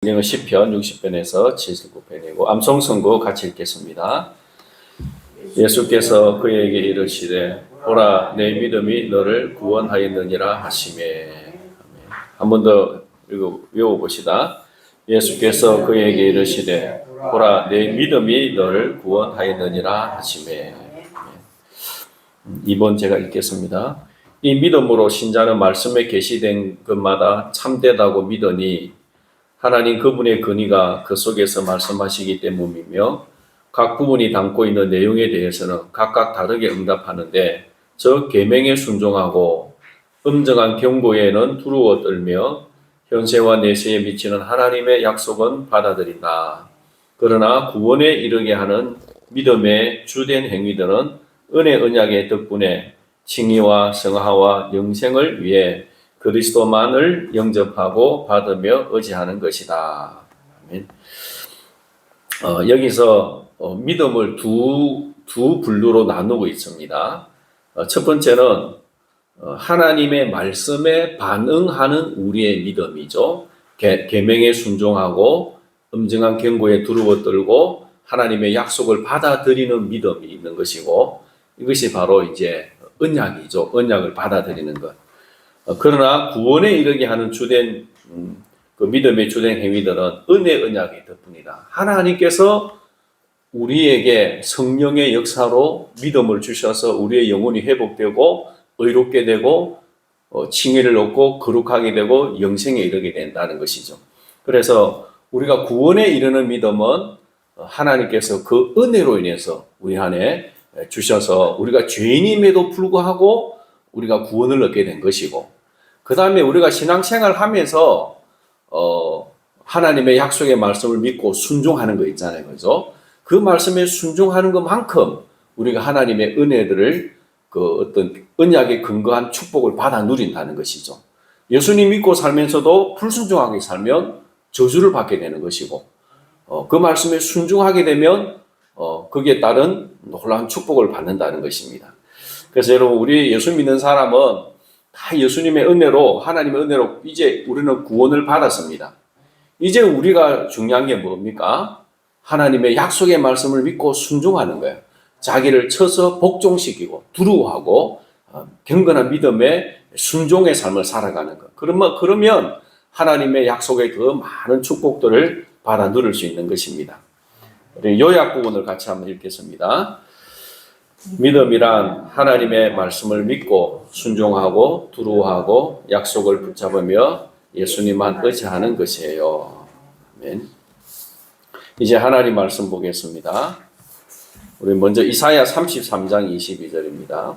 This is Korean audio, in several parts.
성경은 시편 60편에서 79편이고 암송선고 같이 읽겠습니다. 예수께서 그에게 이르시되 보라 내 믿음이 너를 구원하였느니라 하시매. 한 번 더 외워봅시다. 예수께서 그에게 이르시되 보라 내 믿음이 너를 구원하였느니라 하시매. 2번 제가 읽겠습니다. 이 믿음으로 신자는 말씀에 계시된 것마다 참되다고 믿으니 하나님 그분의 근의가 그 속에서 말씀하시기 때문이며 각 부분이 담고 있는 내용에 대해서는 각각 다르게 응답하는데 저 계명에 순종하고 엄정한 경고에는 두려워 떨며 현세와 내세에 미치는 하나님의 약속은 받아들인다. 그러나 구원에 이르게 하는 믿음의 주된 행위들은 은혜 언약의 덕분에 칭의와 성화와 영생을 위해 그리스도만을 영접하고 받으며 의지하는 것이다. 아멘. 여기서 믿음을 두 분류로 나누고 있습니다. 첫 번째는 하나님의 말씀에 반응하는 우리의 믿음이죠. 계명에 순종하고 엄정한 경고에 두려워 떨고 하나님의 약속을 받아들이는 믿음이 있는 것이고 이것이 바로 이제 언약이죠. 언약을 받아들이는 것. 그러나 구원에 이르게 하는 주된 그 믿음의 주된 행위들은 은혜 언약의 덕분이다. 하나님께서 우리에게 성령의 역사로 믿음을 주셔서 우리의 영혼이 회복되고 의롭게 되고 칭의를 얻고 거룩하게 되고 영생에 이르게 된다는 것이죠. 그래서 우리가 구원에 이르는 믿음은 하나님께서 그 은혜로 인해서 우리 안에 주셔서 우리가 죄인임에도 불구하고 우리가 구원을 얻게 된 것이고 그 다음에 우리가 신앙생활 하면서 하나님의 약속의 말씀을 믿고 순종하는 거 있잖아요. 그죠? 그 말씀에 순종하는 것만큼 우리가 하나님의 은혜들을 그 어떤 언약에 근거한 축복을 받아 누린다는 것이죠. 예수님 믿고 살면서도 불순종하게 살면 저주를 받게 되는 것이고 그 말씀에 순종하게 되면 거기에 따른 놀라운 축복을 받는다는 것입니다. 그래서 여러분 우리 예수 믿는 사람은 다 예수님의 은혜로 하나님의 은혜로 이제 우리는 구원을 받았습니다. 이제 우리가 중요한 게 뭡니까? 하나님의 약속의 말씀을 믿고 순종하는 거예요. 자기를 쳐서 복종시키고 두려워하고 경건한 믿음의 순종의 삶을 살아가는 것. 그러면 하나님의 약속의 그 많은 축복들을 받아 누릴 수 있는 것입니다. 우리 요약 부분을 같이 한번 읽겠습니다. 믿음이란 하나님의 말씀을 믿고 순종하고 두려워하고 약속을 붙잡으며 예수님만 의지하는 것이에요. 아멘. 이제 하나님 말씀 보겠습니다. 우리 먼저 이사야 33장 22절입니다.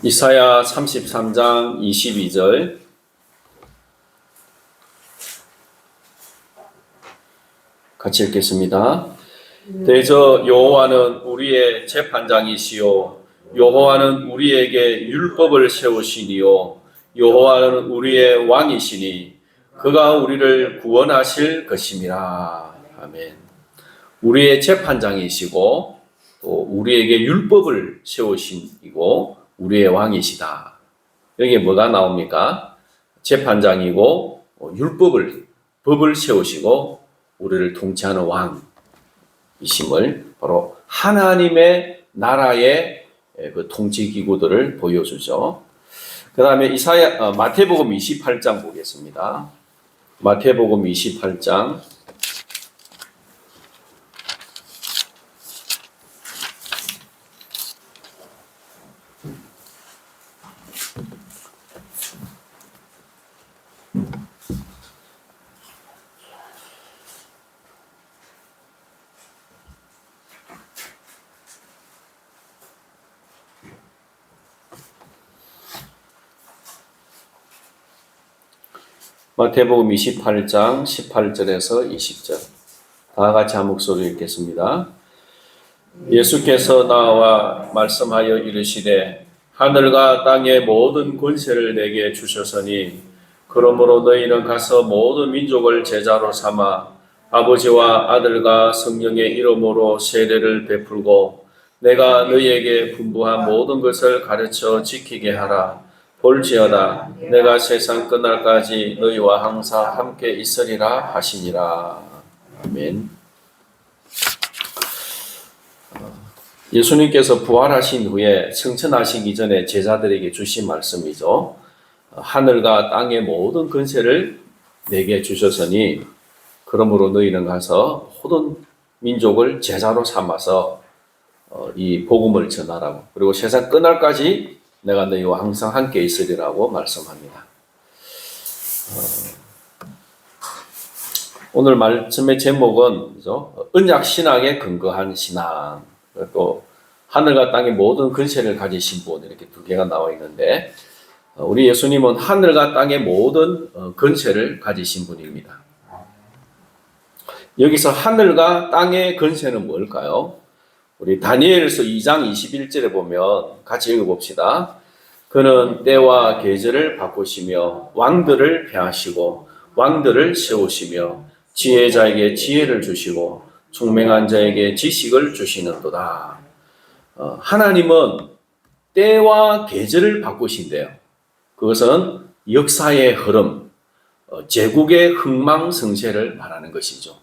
이사야 33장 22절 같이 읽겠습니다. 대저 여호와는 우리의 재판장이시요 여호와는 우리에게 율법을 세우시니요 여호와는 우리의 왕이시니 그가 우리를 구원하실 것임이라. 아멘. 우리의 재판장이시고 또 우리에게 율법을 세우시고 우리의 왕이시다. 여기에 뭐가 나옵니까? 재판장이고 법을 세우시고 우리를 통치하는 왕이심을 바로 하나님의 나라의 그 통치 기구들을 보여주죠. 그 다음에 마태복음 28장 보겠습니다. 마태복음 28장 마태복음 28장 18절에서 20절 다 같이 한 목소리로 읽겠습니다. 예수께서 나와 말씀하여 이르시되 하늘과 땅의 모든 권세를 내게 주셨으니 그러므로 너희는 가서 모든 민족을 제자로 삼아 아버지와 아들과 성령의 이름으로 세례를 베풀고 내가 너희에게 분부한 모든 것을 가르쳐 지키게 하라. 볼지어다 내가 세상 끝날까지 너희와 항상 함께 있으리라 하시니라. 아멘. 예수님께서 부활하신 후에 승천하시기 전에 제자들에게 주신 말씀이죠. 하늘과 땅의 모든 권세를 내게 주셨으니 그러므로 너희는 가서 모든 민족을 제자로 삼아서 이 복음을 전하라고, 그리고 세상 끝날까지 내가 너희와 항상 함께 있으리라고 말씀합니다. 오늘 말씀의 제목은 언약 신앙에 근거한 신앙, 또 하늘과 땅의 모든 권세를 가지신 분, 이렇게 두 개가 나와 있는데 우리 예수님은 하늘과 땅의 모든 권세를 가지신 분입니다. 여기서 하늘과 땅의 권세는 뭘까요? 우리 다니엘서 2장 21절에 보면 같이 읽어봅시다. 그는 때와 계절을 바꾸시며 왕들을 폐하시고 왕들을 세우시며 지혜자에게 지혜를 주시고 총명한 자에게 지식을 주시는도다. 하나님은 때와 계절을 바꾸신대요. 그것은 역사의 흐름, 제국의 흥망성쇠를 말하는 것이죠.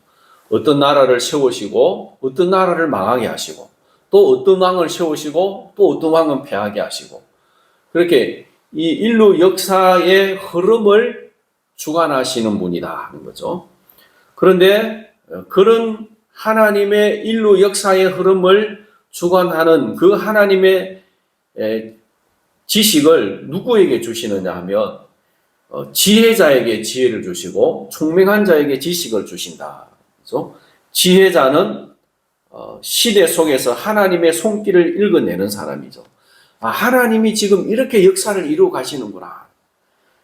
어떤 나라를 세우시고 어떤 나라를 망하게 하시고 또 어떤 왕을 세우시고 또 어떤 왕은 패하게 하시고, 그렇게 이 인류 역사의 흐름을 주관하시는 분이다 하는 거죠. 그런데 그런 하나님의 인류 역사의 흐름을 주관하는 그 하나님의 지식을 누구에게 주시느냐 하면 지혜자에게 지혜를 주시고 총명한 자에게 지식을 주신다. 그래서 지혜자는 시대 속에서 하나님의 손길을 읽어내는 사람이죠. 하나님이 지금 이렇게 역사를 이루어 가시는구나.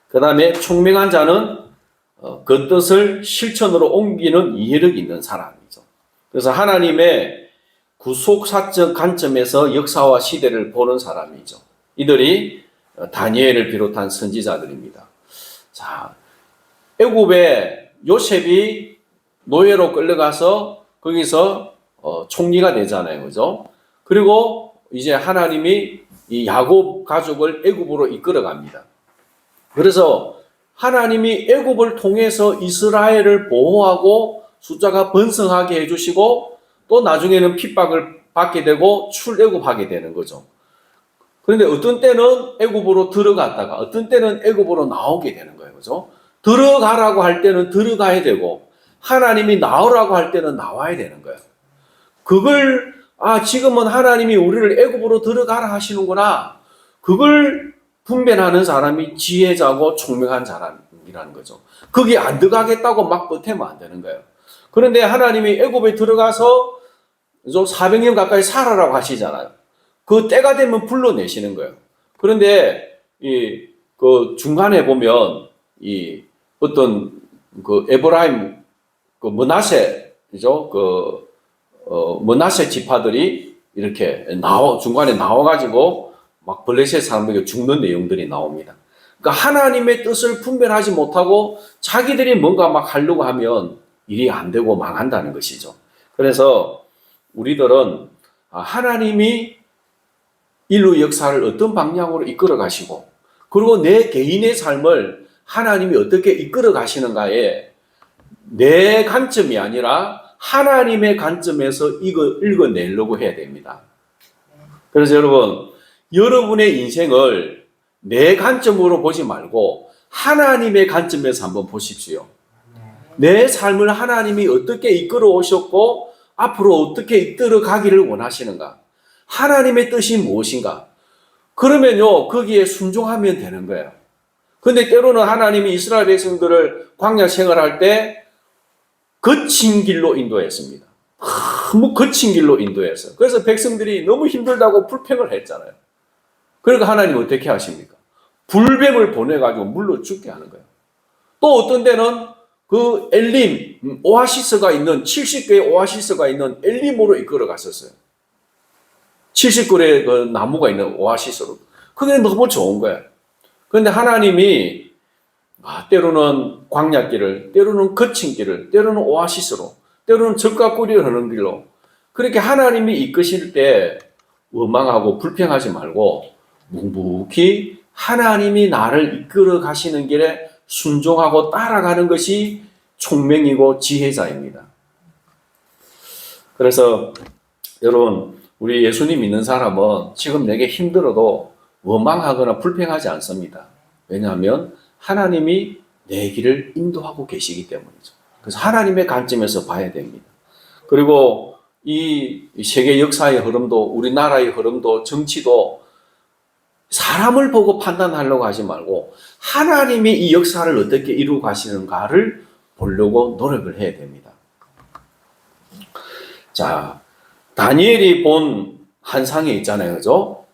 그 다음에 총명한 자는 그 뜻을 실천으로 옮기는 이해력이 있는 사람이죠. 그래서 하나님의 구속사적 관점에서 역사와 시대를 보는 사람이죠. 이들이 다니엘을 비롯한 선지자들입니다. 자, 애굽에 요셉이 노예로 끌려가서 거기서 총리가 되잖아요, 그죠? 그리고 이제 하나님이 이 야곱 가족을 애굽으로 이끌어갑니다. 그래서 하나님이 애굽을 통해서 이스라엘을 보호하고 숫자가 번성하게 해주시고 또 나중에는 핍박을 받게 되고 출애굽하게 되는 거죠. 그런데 어떤 때는 애굽으로 들어갔다가 어떤 때는 애굽으로 나오게 되는 거예요, 그죠? 들어가라고 할 때는 들어가야 되고 하나님이 나오라고 할 때는 나와야 되는 거예요. 그걸 지금은 하나님이 우리를 애굽으로 들어가라 하시는구나. 그걸 분별하는 사람이 지혜자고 총명한 사람이라는 거죠. 거기 안 들어가겠다고 막 버티면 안 되는 거예요. 그런데 하나님이 애굽에 들어가서 400년 가까이 살아라고 하시잖아요. 그 때가 되면 불러내시는 거예요. 그런데 그 중간에 보면 어떤 그 에브라임 그 므낫세죠. 므낫세 지파들이 이렇게 중간에 나와가지고 막 블레셋 사람들에게 죽는 내용들이 나옵니다. 그러니까 하나님의 뜻을 분별하지 못하고 자기들이 뭔가 막 하려고 하면 일이 안 되고 망한다는 것이죠. 그래서 우리들은 하나님이 인류 역사를 어떤 방향으로 이끌어 가시고 그리고 내 개인의 삶을 하나님이 어떻게 이끌어 가시는가에 내 관점이 아니라 하나님의 관점에서 읽어내려고 해야 됩니다. 그래서 여러분의 인생을 내 관점으로 보지 말고 하나님의 관점에서 한번 보십시오. 내 삶을 하나님이 어떻게 이끌어 오셨고 앞으로 어떻게 이끌어 가기를 원하시는가? 하나님의 뜻이 무엇인가? 그러면요, 거기에 순종하면 되는 거예요. 근데 때로는 하나님이 이스라엘 백성들을 광야 생활할 때 거친 길로 인도했습니다. 너무 거친 길로 인도했어요. 그래서 백성들이 너무 힘들다고 불평을 했잖아요. 그러니까 하나님은 어떻게 하십니까? 불뱀을 보내가지고 물로 죽게 하는 거예요. 또 어떤 데는 그 엘림, 오아시스가 있는 70개의 오아시스가 있는 엘림으로 이끌어 갔었어요. 70그루의 그 나무가 있는 오아시스로. 그게 너무 좋은 거야. 그런데 하나님이 때로는 광야길을, 때로는 거친 길을, 때로는 오아시스로, 때로는 적과 꿀이 흐르는 길로 그렇게 하나님이 이끄실 때 원망하고 불평하지 말고 묵묵히 하나님이 나를 이끌어 가시는 길에 순종하고 따라가는 것이 총명이고 지혜자입니다. 그래서 여러분, 우리 예수님 믿는 사람은 지금 내게 힘들어도 원망하거나 불평하지 않습니다. 왜냐하면 하나님이 내 길을 인도하고 계시기 때문이죠. 그래서 하나님의 관점에서 봐야 됩니다. 그리고 이 세계 역사의 흐름도, 우리나라의 흐름도, 정치도 사람을 보고 판단하려고 하지 말고 하나님이 이 역사를 어떻게 이루어 가시는가를 보려고 노력을 해야 됩니다. 자, 다니엘이 본 환상이 있잖아요. 그죠?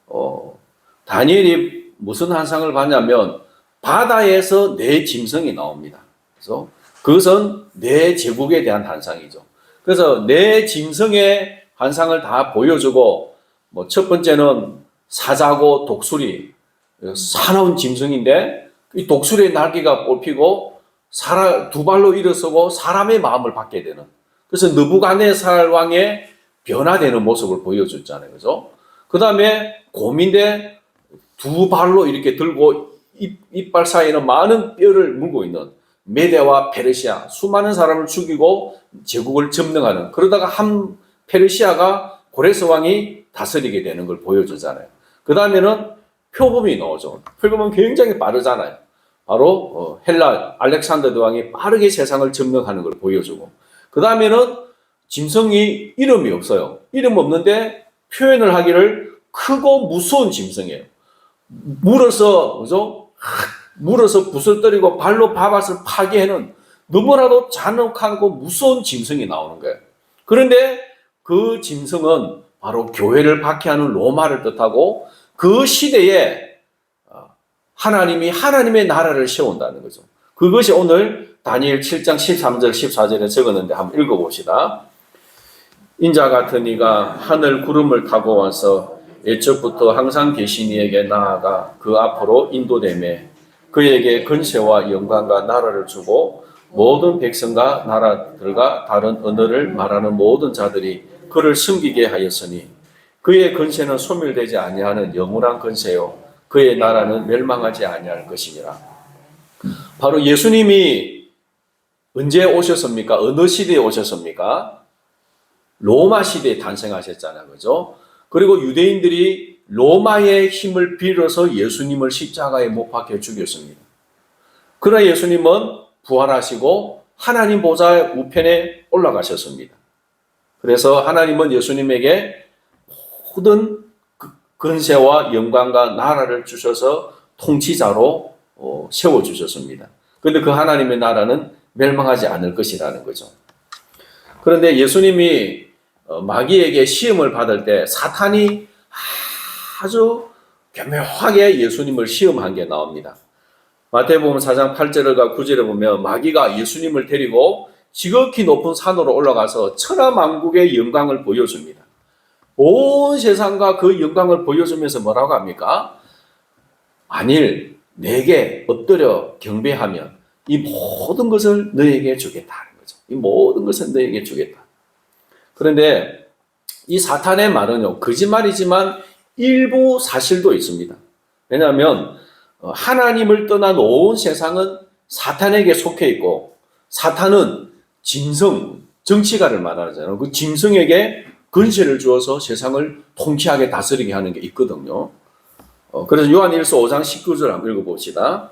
다니엘이 무슨 환상을 봤냐면 바다에서 네 짐승이 나옵니다. 그래서 그것은 네 제국에 대한 환상이죠. 그래서 네 짐승의 환상을 다 보여주고 첫 번째는 사자고 독수리, 사나운 짐승인데 이 독수리의 날개가 뽑히고 두 발로 일어서고 사람의 마음을 받게 되는, 그래서 느부갓네살 왕의 변화되는 모습을 보여줬잖아요. 그죠? 그 다음에 곰인데 두 발로 이렇게 들고 이빨 사이에는 많은 뼈를 물고 있는 메데와 페르시아, 수많은 사람을 죽이고 제국을 점령하는, 그러다가 한 페르시아가 고레스 왕이 다스리게 되는 걸 보여주잖아요. 그 다음에는 표범이 나오죠. 표범은 굉장히 빠르잖아요. 바로 헬라 알렉산더 대왕이 빠르게 세상을 점령하는 걸 보여주고, 그 다음에는 짐승이 이름이 없어요. 이름 없는데 표현을 하기를 크고 무서운 짐승이에요. 물어서, 그죠? 물어서 부서뜨리고 발로 바밭을 파괴하는 너무나도 잔혹하고 무서운 짐승이 나오는 거예요. 그런데 그 짐승은 바로 교회를 박해하는 로마를 뜻하고 그 시대에 하나님이 하나님의 나라를 세운다는 거죠. 그것이 오늘 다니엘 7장 13절 14절에 적었는데 한번 읽어봅시다. 인자 같은 이가 하늘 구름을 타고 와서 예적부터 항상 계신 이에게 나아가 그 앞으로 인도되매 그에게 권세와 영광과 나라를 주고 모든 백성과 나라들과 다른 언어를 말하는 모든 자들이 그를 섬기게 하였으니 그의 권세는 소멸되지 아니하는 영원한 권세요 그의 나라는 멸망하지 아니할 것이니라. 바로 예수님이 언제 오셨습니까? 어느 시대에 오셨습니까? 로마 시대에 탄생하셨잖아요. 그죠? 그리고 유대인들이 로마의 힘을 빌어서 예수님을 십자가에 못 박혀 죽였습니다. 그러나 예수님은 부활하시고 하나님 보좌의 우편에 올라가셨습니다. 그래서 하나님은 예수님에게 모든 권세와 영광과 나라를 주셔서 통치자로 세워주셨습니다. 그런데 그 하나님의 나라는 멸망하지 않을 것이라는 거죠. 그런데 예수님이 마귀에게 시험을 받을 때 사탄이 아주 교묘하게 예수님을 시험한 게 나옵니다. 마태복음 4장 8절과 9절에 보면 마귀가 예수님을 데리고 지극히 높은 산으로 올라가서 천하만국의 영광을 보여줍니다. 온 세상과 그 영광을 보여주면서 뭐라고 합니까? 만일 내게 엎드려 경배하면 이 모든 것을 너에게 주겠다는 거죠. 이 모든 것을 너에게 주겠다. 그런데 이 사탄의 말은요, 거짓말이지만 일부 사실도 있습니다. 왜냐하면 하나님을 떠난 온 세상은 사탄에게 속해 있고 사탄은 짐승, 정치가를 말하잖아요. 그 짐승에게 권세를 주어서 세상을 통치하게 다스리게 하는 게 있거든요. 그래서 요한일서 5장 19절 한번 읽어봅시다.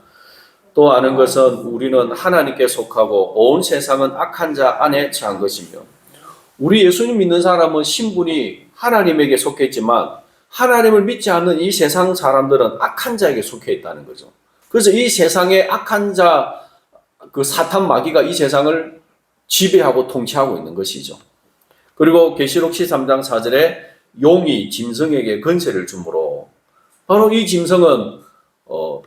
또 아는 것은 우리는 하나님께 속하고 온 세상은 악한 자 안에 처한 것이며, 우리 예수님 믿는 사람은 신분이 하나님에게 속해 있지만 하나님을 믿지 않는 이 세상 사람들은 악한 자에게 속해 있다는 거죠. 그래서 이 세상의 악한 자, 그 사탄 마귀가 이 세상을 지배하고 통치하고 있는 것이죠. 그리고 계시록 13장 4절에 용이 짐승에게 권세를 주므로, 바로 이 짐승은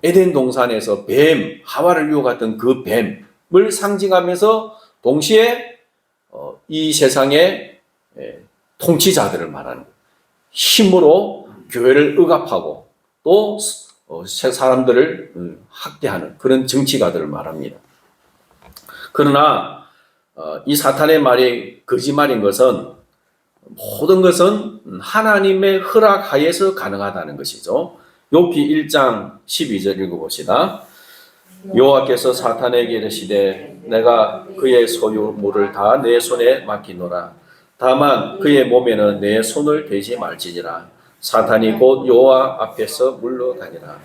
에덴 동산에서 뱀, 하와를 유혹했던 그 뱀을 상징하면서 동시에 이 세상의 통치자들을 말하는 거예요. 힘으로 교회를 억압하고 또 사람들을 학대하는 그런 정치가들을 말합니다. 그러나 이 사탄의 말이 거짓말인 것은 모든 것은 하나님의 허락하에서 가능하다는 것이죠. 욥기 1장 12절 읽어봅시다. 여호와께서 사탄에게 이르시되 내가 그의 소유물을 다 내 손에 맡기노라. 다만 그의 몸에는 내 손을 대지 말지니라. 사탄이 곧 여호와 앞에서 물러가니라.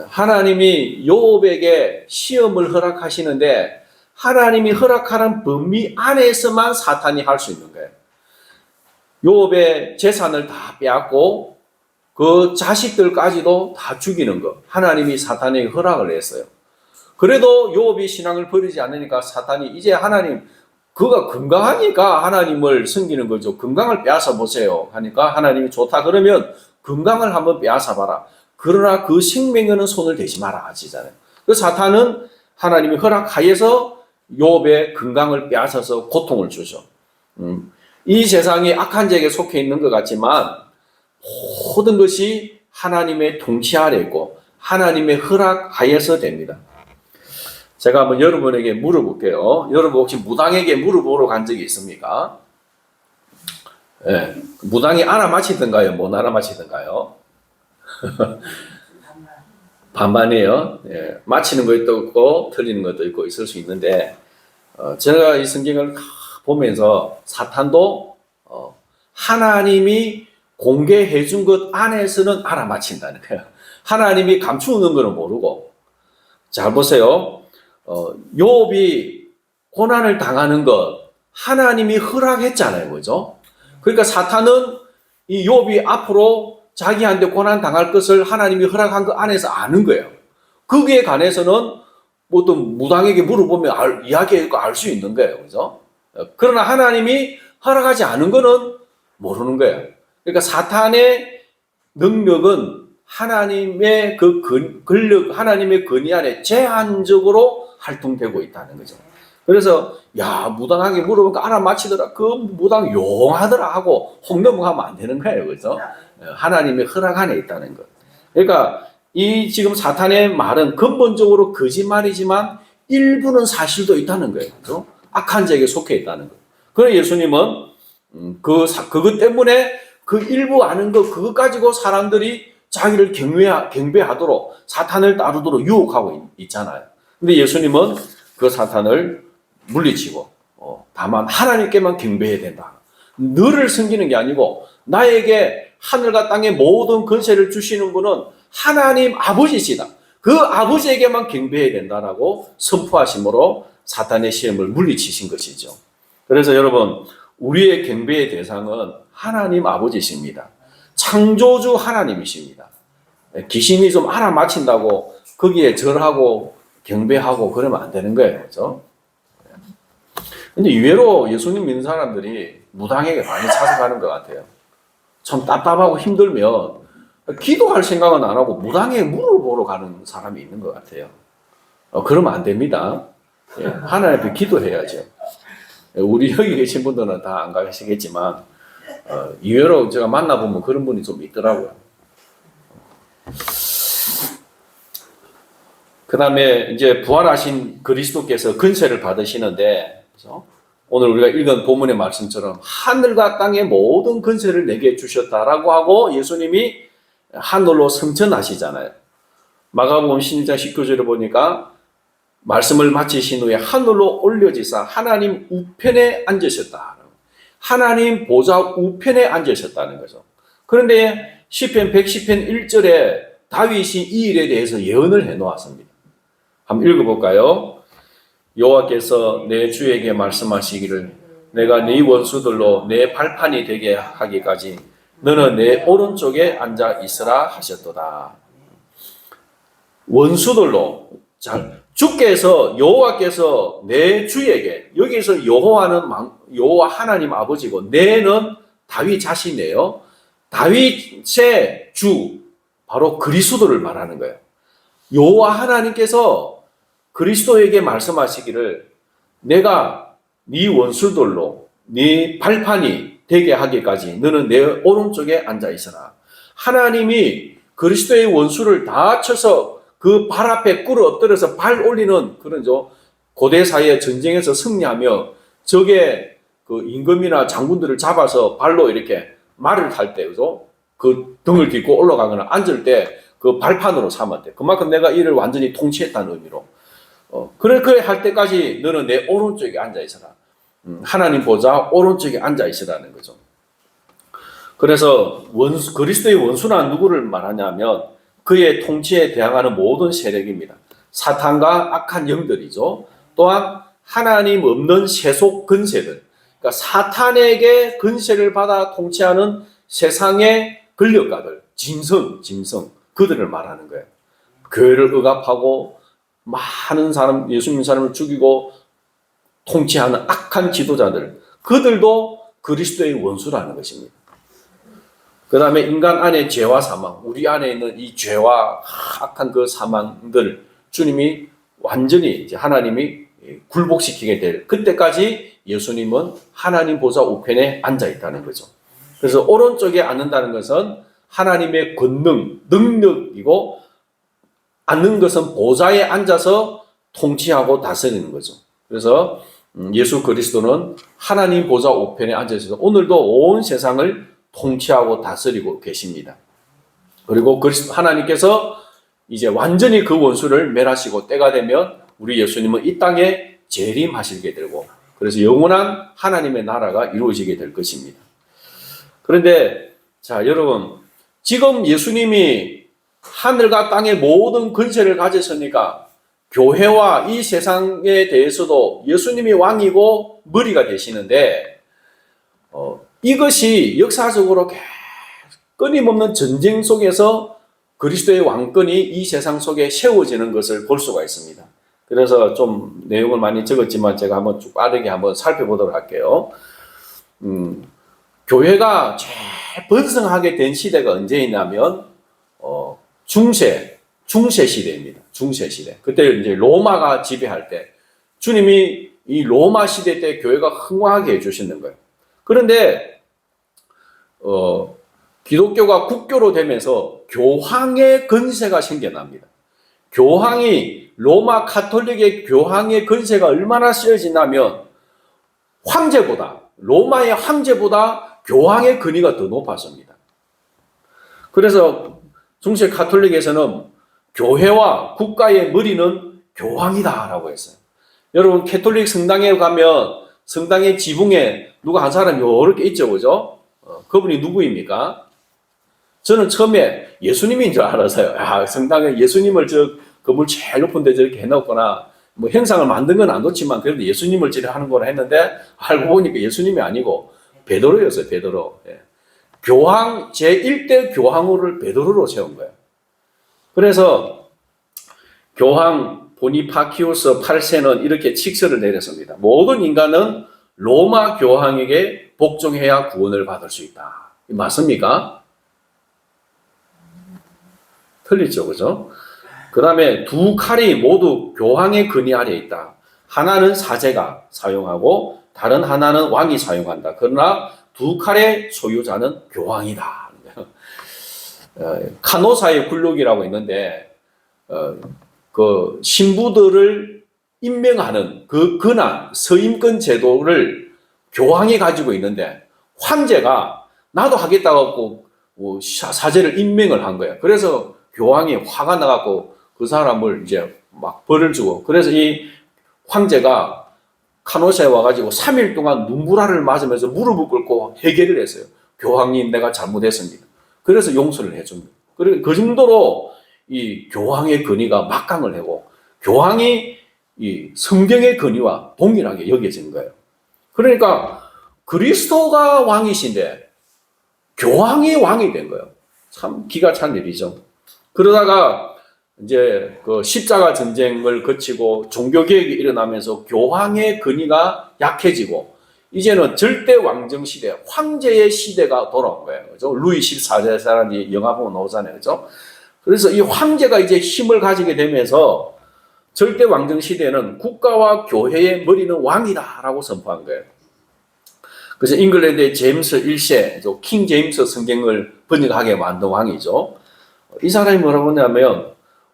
하나님이 욥에게 시험을 허락하시는데 하나님이 허락하는 범위 안에서만 사탄이 할 수 있는 거예요. 욥의 재산을 다 빼앗고 그 자식들까지도 다 죽이는 것. 하나님이 사탄에게 허락을 했어요. 그래도 욥이 신앙을 버리지 않으니까 사탄이 이제 하나님, 그가 건강하니까 하나님을 섬기는 거죠. 건강을 빼앗아 보세요 하니까 하나님이 좋다 그러면 건강을 한번 빼앗아 봐라. 그러나 그 생명에는 손을 대지 마라 하시잖아요. 그 사탄은 하나님이 허락하여서 욥의 건강을 빼앗아서 고통을 주죠. 이 세상이 악한 자에게 속해 있는 것 같지만 모든 것이 하나님의 통치 아래 있고 하나님의 허락하여서 됩니다. 제가 한번 여러분에게 물어볼게요. 여러분 혹시 무당에게 물어보러 간 적이 있습니까? 네. 무당이 알아맞히던가요? 못 알아맞히던가요? 반반이에요. 네. 맞히는 것도 있고 틀리는 것도 있고 있을 수 있는데 제가 이 성경을 보면서 사탄도 하나님이 공개해 준 것 안에서는 알아맞힌다는 거예요. 하나님이 감추는 것은 모르고. 잘 보세요. 욥이 고난을 당하는 것 하나님이 허락했잖아요. 그죠? 그러니까 사탄은 이 욥이 앞으로 자기한테 고난 당할 것을 하나님이 허락한 것 안에서 아는 거예요. 거기에 관해서는 어떤 무당에게 물어보면 이야기하고 알 수 있는 거예요. 그죠? 그러나 하나님이 허락하지 않은 거는 모르는 거예요. 그러니까 사탄의 능력은 하나님의 그 권력, 하나님의 권위 안에 제한적으로 활동되고 있다는 거죠. 그래서 무당하게 물어보니까 알아맞히더라. 그 무당 용하더라 하고 혹 넘어가면 안 되는 거예요. 그죠? 하나님의 허락 안에 있다는 것. 그러니까 이 지금 사탄의 말은 근본적으로 거짓말이지만 일부는 사실도 있다는 거예요. 그죠? 악한 자에게 속해 있다는 것. 그래서 예수님은 그것 때문에 그 일부 아는 것 그것 가지고 사람들이 자기를 경배하도록 사탄을 따르도록 유혹하고 있잖아요. 근데 예수님은 그 사탄을 물리치고 다만 하나님께만 경배해야 된다. 너를 섬기는 게 아니고 나에게 하늘과 땅의 모든 권세를 주시는 분은 하나님 아버지시다. 그 아버지에게만 경배해야 된다라고 선포하심으로 사탄의 시험을 물리치신 것이죠. 그래서 여러분 우리의 경배의 대상은 하나님 아버지십니다. 창조주 하나님이십니다. 귀신이 좀 알아맞힌다고 거기에 절하고 경배하고 그러면 안 되는 거예요. 그렇죠? 근데 의외로 예수님 믿는 사람들이 무당에게 많이 찾아가는 것 같아요. 참 답답하고 힘들면 기도할 생각은 안 하고 무당에 물어보러 가는 사람이 있는 것 같아요. 그러면 안 됩니다. 하나님 앞에 기도해야죠. 우리 여기 계신 분들은 다 안 가시겠지만 의외로 제가 만나보면 그런 분이 좀 있더라고요. 그 다음에 이제 부활하신 그리스도께서 권세를 받으시는데, 그렇죠? 오늘 우리가 읽은 본문의 말씀처럼 하늘과 땅의 모든 권세를 내게 주셨다라고 하고 예수님이 하늘로 승천하시잖아요. 마가복음 16장 19절에 보니까 말씀을 마치신 후에 하늘로 올려지사 하나님 우편에 앉으셨다. 하나님 보좌 우편에 앉으셨다는 거죠. 그런데 시편 110편 1절에 다윗이 이 일에 대해서 예언을 해놓았습니다. 한번 읽어볼까요? 여호와께서 내 주에게 말씀하시기를 내가 네 원수들로 내 발판이 되게 하기까지 너는 내 오른쪽에 앉아 있으라 하셨도다. 원수들로 주께서 여호와께서 내 주에게 여기서 여호와는 여호와 하나님 아버지고 내는 다윗 자신이에요. 다윗의 주 바로 그리스도를 말하는 거예요. 여호와 하나님께서 그리스도에게 말씀하시기를 내가 네 원수들로 네 발판이 되게 하기까지 너는 내 오른쪽에 앉아 있어라. 하나님이 그리스도의 원수를 다 쳐서 그 발 앞에 꿇어 엎드려서 발 올리는 그런 고대 사회의 전쟁에서 승리하며 적의 그 임금이나 장군들을 잡아서 발로 이렇게 말을 탈 때, 그죠? 그 등을 딛고 올라가거나 앉을 때 그 발판으로 삼았대. 그만큼 내가 이를 완전히 통치했다는 의미로. 그래 할 때까지 너는 내 오른쪽에 앉아 있어라. 하나님 보좌 오른쪽에 앉아 있으라는 거죠. 그래서 그리스도의 원수는 누구를 말하냐면 그의 통치에 대항하는 모든 세력입니다. 사탄과 악한 영들이죠. 또한 하나님 없는 세속 근세들, 그러니까 사탄에게 근세를 받아 통치하는 세상의 권력가들, 짐승, 그들을 말하는 거예요. 교회를 억압하고 많은 사람, 예수 믿는 사람을 죽이고 통치하는 악한 지도자들, 그들도 그리스도의 원수라는 것입니다. 그 다음에 인간 안에 죄와 사망, 우리 안에 있는 이 죄와 악한 그 사망들, 주님이 완전히 이제 하나님이 굴복시키게 될 그때까지 예수님은 하나님 보좌 우편에 앉아 있다는 거죠. 그래서 오른쪽에 앉는다는 것은 하나님의 권능, 능력이고, 앉는 것은 보좌에 앉아서 통치하고 다스리는 거죠. 그래서 예수 그리스도는 하나님 보좌 우편에 앉아 있어서 오늘도 온 세상을 통치하고 다스리고 계십니다. 그리고 하나님께서 이제 완전히 그 원수를 멸하시고 때가 되면 우리 예수님은 이 땅에 재림하시게 되고, 그래서 영원한 하나님의 나라가 이루어지게 될 것입니다. 그런데 자, 여러분, 지금 예수님이 하늘과 땅의 모든 권세를 가졌으니까 교회와 이 세상에 대해서도 예수님이 왕이고 머리가 되시는데, 이것이 역사적으로 끊임없는 전쟁 속에서 그리스도의 왕권이 이 세상 속에 세워지는 것을 볼 수가 있습니다. 그래서 좀 내용을 많이 적었지만 제가 한번 쭉 빠르게 한번 살펴보도록 할게요. 교회가 제일 번성하게 된 시대가 언제이냐면 중세 시대입니다. 중세 시대. 그때 이제 로마가 지배할 때 주님이 이 로마 시대 때 교회가 흥왕하게 해주시는 거예요. 그런데 기독교가 국교로 되면서 교황의 권세가 생겨납니다. 로마 카톨릭의 교황의 권세가 얼마나 세어지냐면 로마의 황제보다 교황의 권위가 더 높았습니다. 그래서 중세 카톨릭에서는 교회와 국가의 머리는 교황이다라고 했어요. 여러분, 캐톨릭 성당에 가면 성당의 지붕에 누가 한 사람이 이렇게 있죠, 그죠? 그분이 누구입니까? 저는 처음에 예수님인 줄 알아서요. 성당에 예수님을 건물 제일 높은 데 저렇게 해놓거나, 뭐 형상을 만든 건 안 좋지만 그래도 예수님을 저렇게 하는 거라 했는데, 알고 보니까 예수님이 아니고 베드로였어요, 베드로. 예. 교황, 제1대 교황을 베드로로 세운 거예요. 그래서 교황 보니파키우스 8세는 이렇게 칙서를 내렸습니다. 모든 인간은 로마 교황에게 복종해야 구원을 받을 수 있다. 맞습니까? 틀리죠, 그죠? 그 다음에 두 칼이 모두 교황의 권위 아래에 있다. 하나는 사제가 사용하고 다른 하나는 왕이 사용한다. 그러나 두 칼의 소유자는 교황이다. 카노사의 굴욕이라고 있는데, 그 신부들을 임명하는 그 권한, 서임권 제도를 교황이 가지고 있는데, 황제가 나도 하겠다고 사제를 임명을 한 거예요. 그래서 교황이 화가 나갖고 그 사람을 이제 막 벌을 주고, 그래서 이 황제가 카노사에 와가지고 3일 동안 눈물알을 맞으면서 무릎을 꿇고 회개를 했어요. 교황님, 내가 잘못했습니다. 그래서 용서를 해줍니다. 그리고 그 정도로 이 교황의 권위가 막강을 하고, 교황이 이 성경의 권위와 동일하게 여겨진 거예요. 그러니까 그리스도가 왕이신데 교황이 왕이 된 거예요. 참 기가 찬 일이죠. 그러다가 이제 그 십자가 전쟁을 거치고 종교개혁이 일어나면서 교황의 권위가 약해지고, 이제는 절대 왕정 시대, 황제의 시대가 돌아온 거예요. 그죠? 루이 14세라는 영화 보면 나오잖아요. 그죠? 그래서 이 황제가 이제 힘을 가지게 되면서 절대 왕정 시대는 국가와 교회의 머리는 왕이다라고 선포한 거예요. 그래서 잉글랜드의 제임스 1세, 킹 제임스 성경을 번역하게 만든 왕이죠. 이 사람이 뭐라고 하냐면,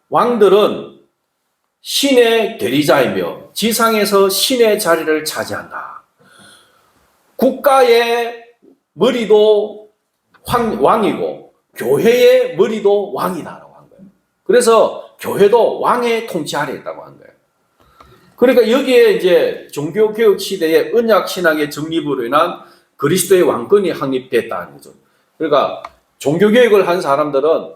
왕들은 신의 대리자이며 지상에서 신의 자리를 차지한다. 국가의 머리도 왕이고 교회의 머리도 왕이다라고 한 거예요. 그래서 교회도 왕의 통치 아래 있다고 한 거예요. 그러니까 여기에 이제 종교개혁 시대의 언약신학의 정립으로 인한 그리스도의 왕권이 확립됐다는 거죠. 그러니까 종교개혁을 한 사람들은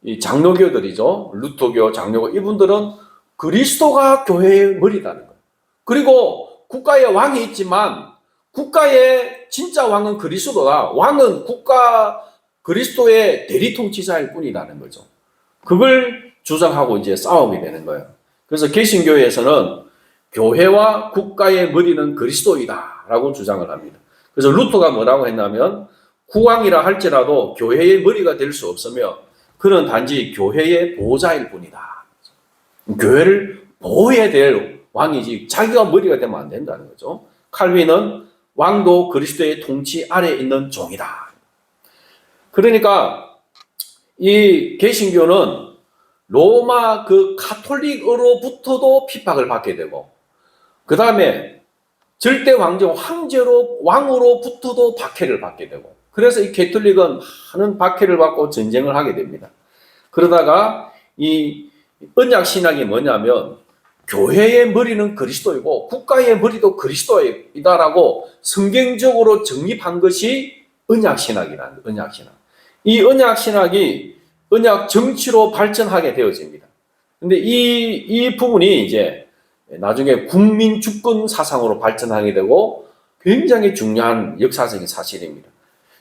이 장로교들이죠. 루터교, 장로교, 이분들은 그리스도가 교회의 머리다는 거예요. 그리고 국가에 왕이 있지만 국가의 진짜 왕은 그리스도다. 왕은 국가 그리스도의 대리통치자일 뿐이라는 거죠. 그걸 주장하고 이제 싸우게 되는 거예요. 그래서 개신교에서는 교회와 국가의 머리는 그리스도이다라고 주장을 합니다. 그래서 루터가 뭐라고 했냐면 국왕이라 할지라도 교회의 머리가 될 수 없으며 그는 단지 교회의 보호자일 뿐이다. 교회를 보호해야 될 왕이지 자기가 머리가 되면 안 된다는 거죠. 칼빈은 왕도 그리스도의 통치 아래에 있는 종이다. 그러니까 이 개신교는 로마 그 가톨릭으로부터도 핍박을 받게 되고 그 다음에 절대 왕정 왕으로부터도 박해를 받게 되고 그래서 이 가톨릭은 많은 박해를 받고 전쟁을 하게 됩니다. 그러다가 이 언약 신학이 뭐냐면 교회의 머리는 그리스도이고 국가의 머리도 그리스도이다라고 성경적으로 정립한 것이 언약 신학이라는 언약 신학. 이 언약 신학이 언약 정치로 발전하게 되어집니다. 근데 이 부분이 이제 나중에 국민 주권 사상으로 발전하게 되고 굉장히 중요한 역사적인 사실입니다.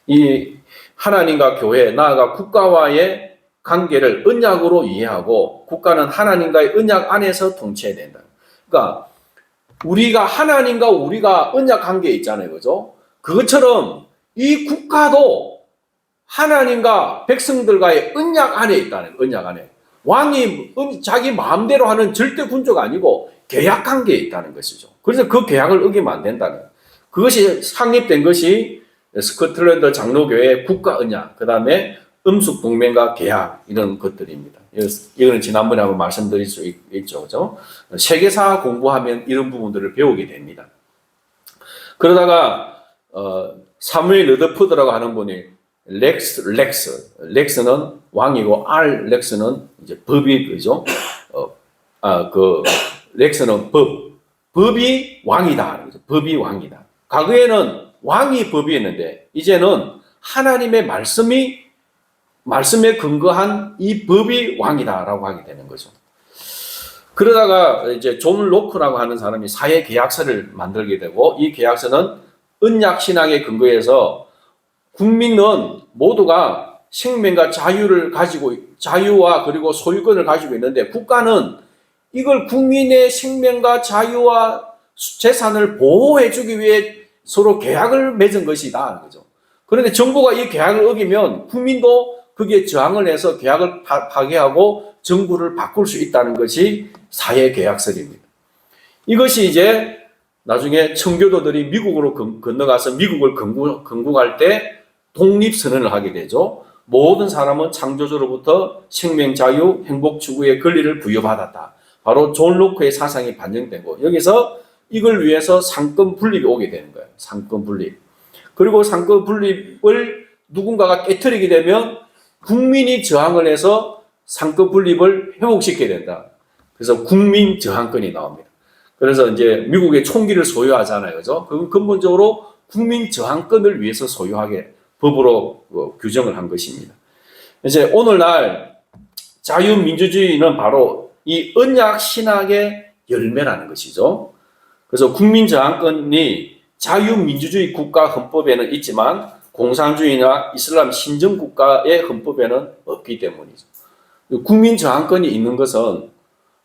이 하나님과 교회, 나아가 국가와의 관계를 언약으로 이해하고 국가는 하나님과의 언약 안에서 통치해야 된다. 그러니까 우리가 하나님과 우리가 언약 관계에 있잖아요. 그죠? 그것처럼 이 국가도 하나님과 백성들과의 언약 안에 있다는 거예요. 언약 안에. 왕이 자기 마음대로 하는 절대 군주가 아니고 계약 관계에 있다는 것이죠. 그래서 그 계약을 어기면 안 된다는 거예요. 그것이 상립된 것이 스코틀랜드 장로교회의 국가 언약, 그 다음에 음숙 동맹과 계약 이런 것들입니다. 이거는 지난번에 한번 말씀드릴 수 있죠, 그죠? 세계사 공부하면 이런 부분들을 배우게 됩니다. 그러다가 사무엘 러더푸드라고 하는 분이 렉스는 왕이고 렉스는 이제 법이 그죠? 렉스는 법이 왕이다. 법이 왕이다. 과거에는 왕이 법이었는데 이제는 하나님의 말씀에 근거한 이 법이 왕이다라고 하게 되는 거죠. 그러다가 이제 존 로크라고 하는 사람이 사회 계약서를 만들게 되고 이 계약서는 언약 신학에 근거해서 국민은 모두가 생명과 자유와 그리고 소유권을 가지고 있는데 국가는 이걸 국민의 생명과 자유와 재산을 보호해주기 위해 서로 계약을 맺은 것이다. 그죠? 그런데 정부가 이 계약을 어기면 국민도 거기에 저항을 해서 계약을 파괴하고 정부를 바꿀 수 있다는 것이 사회계약설입니다. 이것이 이제 나중에 청교도들이 미국으로 건너가서 미국을 건국할 때 독립선언을 하게 되죠. 모든 사람은 창조주로부터 생명, 자유, 행복 추구의 권리를 부여받았다. 바로 존 로크의 사상이 반영되고 여기서 이걸 위해서 상권 분립이 오게 되는 거예요. 상권 분립. 그리고 상권 분립을 누군가가 깨트리게 되면 국민이 저항을 해서 상권 분립을 회복시켜야 된다. 그래서 국민 저항권이 나옵니다. 그래서 이제 미국의 총기를 소유하잖아요. 그죠? 그건 근본적으로 국민 저항권을 위해서 소유하게 법으로 규정을 한 것입니다. 이제 오늘날 자유민주주의는 바로 이 언약 신학의 열매라는 것이죠. 그래서 국민 저항권이 자유민주주의 국가 헌법에는 있지만 공산주의나 이슬람 신정국가의 헌법에는 없기 때문이죠. 국민 저항권이 있는 것은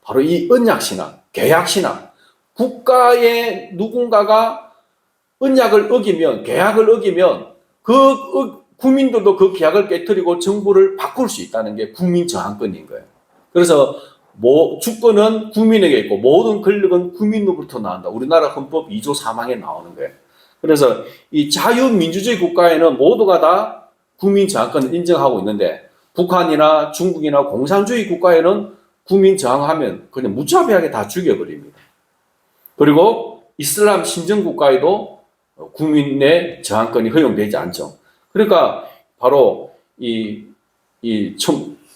바로 이 언약신학, 계약신학, 국가의 누군가가 언약을 어기면, 계약을 어기면 국민들도 그 계약을 깨뜨리고 정부를 바꿀 수 있다는 게 국민 저항권인 거예요. 그래서 주권은 국민에게 있고 모든 권력은 국민으로부터 나온다. 우리나라 헌법 2조 3항에 나오는 거예요. 그래서 이 자유민주주의 국가에는 모두가 다 국민 저항권을 인정하고 있는데 북한이나 중국이나 공산주의 국가에는 국민 저항하면 그냥 무차별하게 다 죽여버립니다. 그리고 이슬람 신정국가에도 국민의 저항권이 허용되지 않죠. 그러니까 바로 이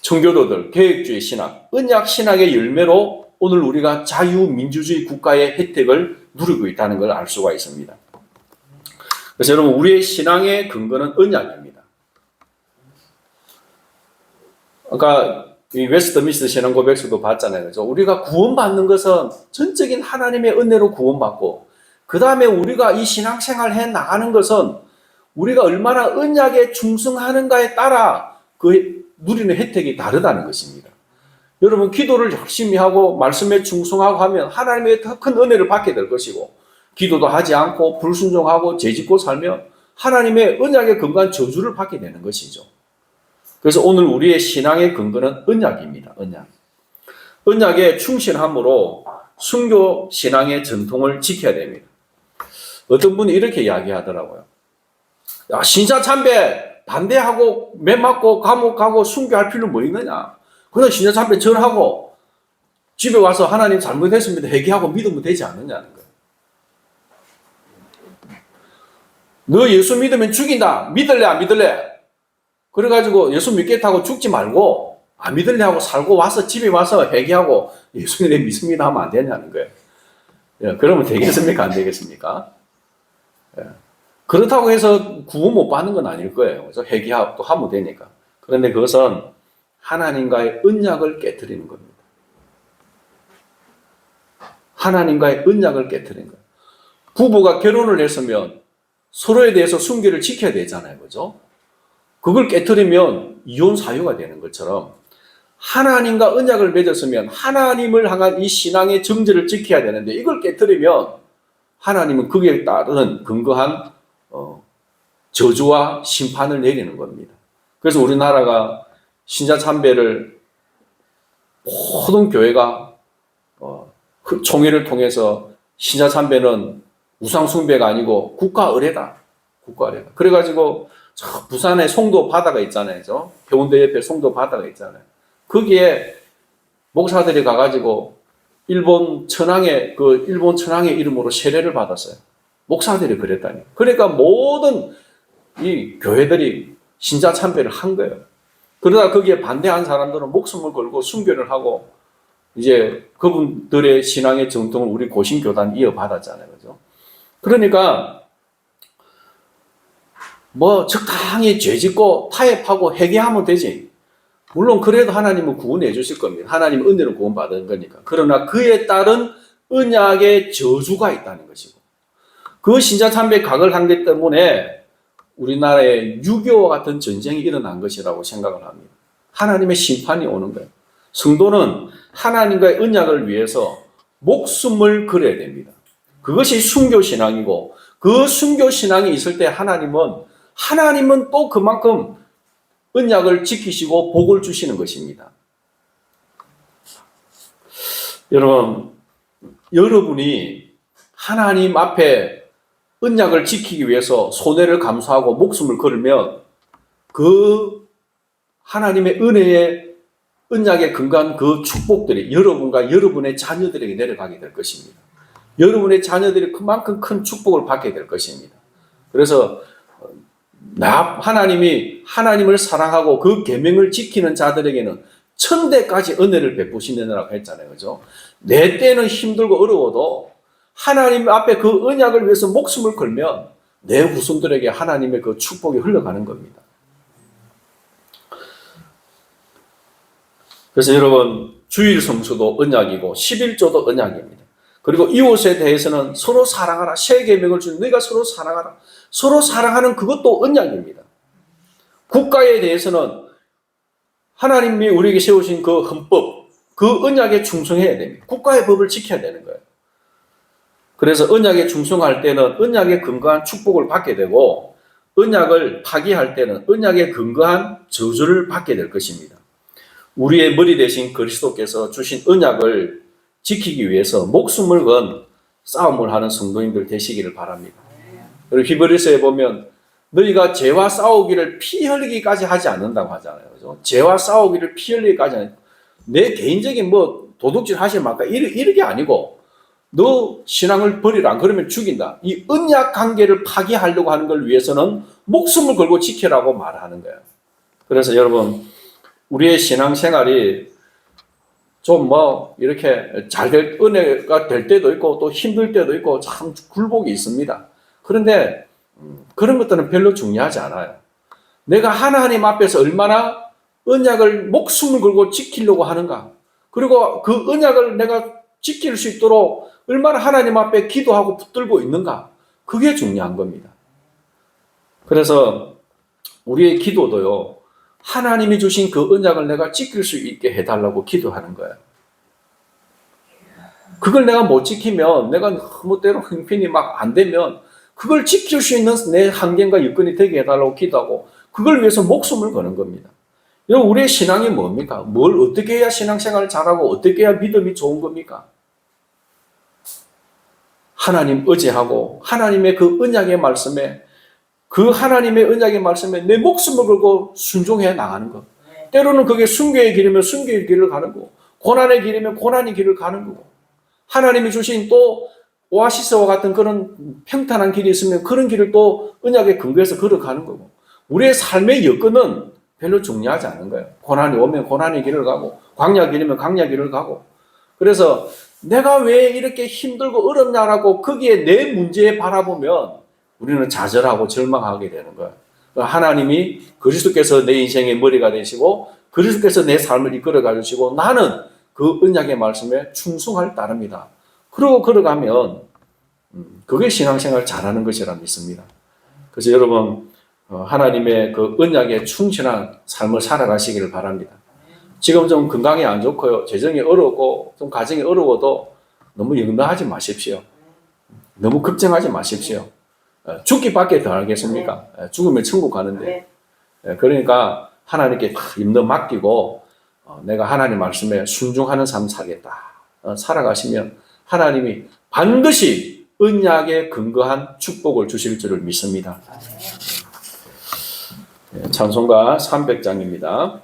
청교도들, 개혁주의 신학, 언약 신학의 열매로 오늘 우리가 자유민주주의 국가의 혜택을 누리고 있다는 걸 알 수가 있습니다. 그래서 여러분, 우리의 신앙의 근거는 언약입니다. 아까 이 웨스트민스터 신앙 고백서도 봤잖아요. 그죠? 우리가 구원받는 것은 전적인 하나님의 은혜로 구원받고, 그 다음에 우리가 이 신앙생활 해 나가는 것은 우리가 얼마나 언약에 충성하는가에 따라 그 누리는 혜택이 다르다는 것입니다. 여러분, 기도를 열심히 하고 말씀에 충성하고 하면 하나님의 더 큰 은혜를 받게 될 것이고, 기도도 하지 않고 불순종하고 죄짓고 살면 하나님의 언약에 근거한 저주를 받게 되는 것이죠. 그래서 오늘 우리의 신앙의 근거는 언약입니다. 언약에 충실함으로 순교 신앙의 전통을 지켜야 됩니다. 어떤 분이 이렇게 이야기하더라고요. 야, 신자 참배 반대하고 매 맞고 감옥 가고 순교할 필요는 뭐 있느냐? 그냥 신자 참배 절하고 집에 와서 하나님 잘못했습니다 회개하고 믿으면 되지 않느냐는 거예요. 너 예수 믿으면 죽인다. 믿을래 안 믿을래? 그래가지고 예수 믿겠다고 죽지 말고 안 믿을래 하고 살고 와서 집에 와서 회개하고 예수님 믿습니다 하면 안 되냐는 거예요. 예, 그러면 되겠습니까? 안 되겠습니까? 예. 그렇다고 해서 구원 못 받는 건 아닐 거예요. 그래서 회개하고 하면 되니까. 그런데 그것은 하나님과의 언약을 깨트리는 겁니다. 하나님과의 언약을 깨트리는 거예요. 부부가 결혼을 했으면 서로에 대해서 순결을 지켜야 되잖아요. 그죠? 그걸 깨트리면 이혼 사유가 되는 것처럼 하나님과 언약을 맺었으면 하나님을 향한 이 신앙의 정죄를 지켜야 되는데 이걸 깨트리면 하나님은 거기에 따른 근거한 저주와 심판을 내리는 겁니다. 그래서 우리나라가 신자 참배를 모든 교회가 총회를 통해서 신자 참배는 우상 숭배가 아니고 국가 의례다. 국가 의례다. 그래가지고 부산에 송도 바다가 있잖아요. 해운대 옆에 송도 바다가 있잖아요. 거기에 목사들이 가가지고 일본 천황의 이름으로 세례를 받았어요. 목사들이 그랬다니. 그러니까 모든 이 교회들이 신자 참배를 한 거예요. 그러다 거기에 반대한 사람들은 목숨을 걸고 순교를 하고 이제 그분들의 신앙의 정통을 우리 고신교단이 이어받았잖아요. 그죠? 그러니까 뭐 적당히 죄짓고 타협하고 회개하면 되지. 물론 그래도 하나님은 구원해 주실 겁니다. 하나님 은혜로 구원받은 거니까. 그러나 그에 따른 언약의 저주가 있다는 것이고 그 신자 참배 각을 한 것 때문에 우리나라에 6.25와 같은 전쟁이 일어난 것이라고 생각을 합니다. 하나님의 심판이 오는 거예요. 성도는 하나님과의 언약을 위해서 목숨을 걸어야 됩니다. 그것이 순교신앙이고 그 순교신앙이 있을 때 하나님은 또 그만큼 언약을 지키시고 복을 주시는 것입니다. 여러분이 하나님 앞에 언약을 지키기 위해서 손해를 감수하고 목숨을 걸으면 그 하나님의 은혜의 언약에 근거한 그 축복들이 여러분과 여러분의 자녀들에게 내려가게 될 것입니다. 여러분의 자녀들이 그만큼 큰 축복을 받게 될 것입니다. 그래서 하나님이 하나님을 사랑하고 그 계명을 지키는 자들에게는 천대까지 은혜를 베푸시느라고 했잖아요. 그죠? 내 때는 힘들고 어려워도 하나님 앞에 그 언약을 위해서 목숨을 걸면 내 후손들에게 하나님의 그 축복이 흘러가는 겁니다. 그래서 여러분, 주일 성수도 언약이고 11조도 언약입니다. 그리고 이웃에 대해서는 서로 사랑하라. 새 계명을 주는 너희가 서로 사랑하라. 서로 사랑하는 그것도 언약입니다. 국가에 대해서는 하나님이 우리에게 세우신 그 헌법, 그 언약에 충성해야 됩니다. 국가의 법을 지켜야 되는 거예요. 그래서 언약에 충성할 때는 언약에 근거한 축복을 받게 되고 언약을 파기할 때는 언약에 근거한 저주를 받게 될 것입니다. 우리의 머리 대신 그리스도께서 주신 언약을 지키기 위해서 목숨을 건 싸움을 하는 성도님들 되시기를 바랍니다. 그리고 히브리서에 보면 너희가 죄와 싸우기를 피 흘리기까지 하지 않는다고 하잖아요. 그죠? 죄와 싸우기를 피 흘리기까지 하는, 내 개인적인 뭐 도둑질 하실 만까 이렇게 아니고 너 신앙을 버리라. 안 그러면 죽인다. 이 언약 관계를 파기하려고 하는 걸 위해서는 목숨을 걸고 지키라고 말하는 거예요. 그래서 여러분, 우리의 신앙생활이 좀 뭐 이렇게 잘 될 은혜가 될 때도 있고 또 힘들 때도 있고 참 굴복이 있습니다. 그런데 그런 것들은 별로 중요하지 않아요. 내가 하나님 앞에서 얼마나 언약을 목숨을 걸고 지키려고 하는가. 그리고 그 언약을 내가 지킬 수 있도록 얼마나 하나님 앞에 기도하고 붙들고 있는가. 그게 중요한 겁니다. 그래서 우리의 기도도요, 하나님이 주신 그 언약을 내가 지킬 수 있게 해달라고 기도하는 거예요. 그걸 내가 못 지키면, 내가 너무 때로 형편이 막 안 되면 그걸 지킬 수 있는 내 환경과 여건이 되게 해달라고 기도하고 그걸 위해서 목숨을 거는 겁니다. 여러분, 우리의 신앙이 뭡니까? 뭘 어떻게 해야 신앙생활을 잘하고 어떻게 해야 믿음이 좋은 겁니까? 하나님 의지하고 하나님의 그 언약의 말씀에, 그 하나님의 언약의 말씀에 내 목숨을 걸고 순종해 나가는 것. 때로는 그게 순교의 길이면 순교의 길을 가는 거고, 고난의 길이면 고난의 길을 가는 거고, 하나님이 주신 또 오아시스와 같은 그런 평탄한 길이 있으면 그런 길을 또 언약에 근거해서 걸어가는 거고, 우리의 삶의 여건은 별로 중요하지 않은 거예요. 고난이 오면 고난의 길을 가고, 광야 길이면 광야 길을 가고. 그래서 내가 왜 이렇게 힘들고 어렵냐라고 거기에 내 문제에 바라보면 우리는 좌절하고 절망하게 되는 거예요. 하나님이 그리스도께서 내 인생의 머리가 되시고 그리스도께서 내 삶을 이끌어 가주시고 나는 그 언약의 말씀에 충성할 따릅니다. 그러고 걸어가면 그게 신앙생활 잘하는 것이라 믿습니다. 그래서 여러분, 하나님의 그 언약에 충실한 삶을 살아가시기를 바랍니다. 지금 좀 건강이 안 좋고요, 재정이 어렵고 좀 가정이 어려워도 너무 염려하지 마십시오. 너무 걱정하지 마십시오. 죽기밖에 더 알겠습니까? 죽으면 천국 가는데. 그러니까 하나님께 다 염려 맡기고 내가 하나님 말씀에 순종하는 삶 살겠다. 살아가시면 하나님이 반드시 언약에 근거한 축복을 주실 줄을 믿습니다. 찬송가 300장입니다.